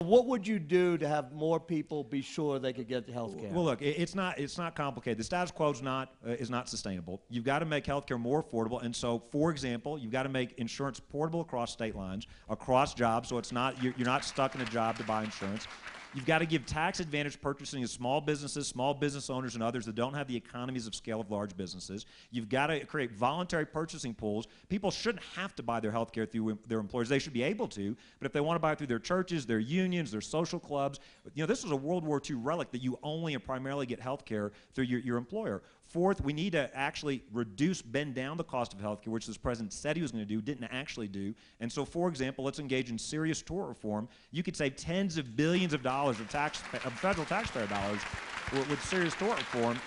What would you do to have more people be sure they could get health care? Well, look, it's not complicated. The status quo is not sustainable. You've got to make health care more affordable. And so, for example, you've got to make insurance portable across state lines, across jobs, so it's not you're not stuck in a job to buy insurance. You've got to give tax advantage purchasing to small businesses, small business owners, and others that don't have the economies of scale of large businesses. You've got to create voluntary purchasing pools. People shouldn't have to buy their health care through their employers. They should be able to, but if they want to buy it through their churches, their unions, their social clubs, this was a World War II relic that you only and primarily get health care through your employer. Fourth, we need to actually bend down the cost of health care, which this president said he was going to do, didn't actually do. And so, for example, let's engage in serious tort reform. You could save tens of billions of dollars of federal taxpayer dollars with serious tort reform.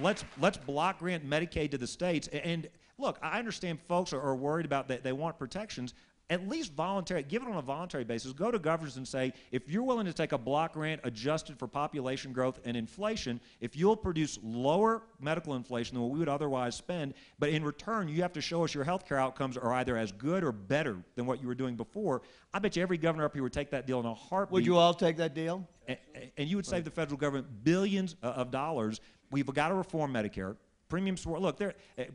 Let's block grant Medicaid to the states. And look, I understand folks are worried about that. They want protections. At least voluntary, give it on a voluntary basis. Go to governors and say, if you're willing to take a block grant adjusted for population growth and inflation, if you'll produce lower medical inflation than what we would otherwise spend, but in return, you have to show us your health care outcomes are either as good or better than what you were doing before, I bet you every governor up here would take that deal in a heartbeat. Would you all take that deal? And you would save the federal government billions of dollars. We've got to reform Medicare. Premium support, look,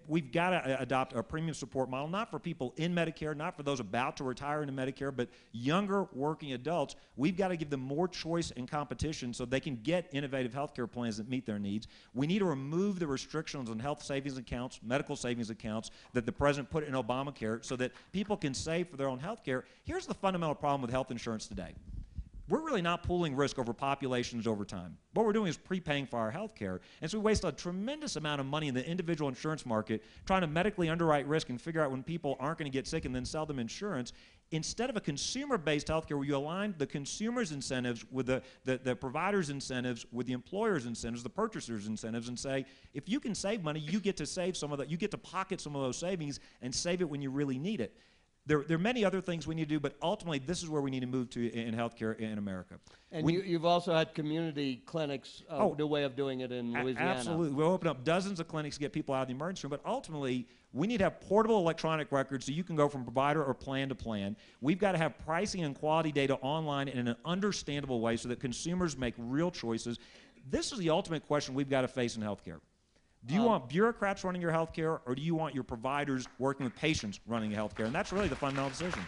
we've got to adopt a premium support model, not for people in Medicare, not for those about to retire into Medicare, but younger working adults. We've got to give them more choice and competition so they can get innovative health care plans that meet their needs. We need to remove the restrictions on health savings accounts, medical savings accounts that the president put in Obamacare so that people can save for their own health care. Here's the fundamental problem with health insurance today. We're really not pooling risk over populations over time. What we're doing is prepaying for our health care. And so we waste a tremendous amount of money in the individual insurance market trying to medically underwrite risk and figure out when people aren't going to get sick and then sell them insurance, instead of a consumer-based health care where you align the consumer's incentives with the provider's incentives, with the employer's incentives, the purchaser's incentives, and say, if you can save money, you get to save some of that. You get to pocket some of those savings and save it when you really need it. There are many other things we need to do, but ultimately this is where we need to move to in healthcare in America. And you've also had community clinics, the way of doing it in Louisiana. Absolutely. We'll open up dozens of clinics to get people out of the emergency room, but ultimately we need to have portable electronic records so you can go from provider or plan to plan. We've got to have pricing and quality data online in an understandable way so that consumers make real choices. This is the ultimate question we've got to face in healthcare. Do you want bureaucrats running your health care, or do you want your providers working with patients running your health care? And that's really the fundamental decision.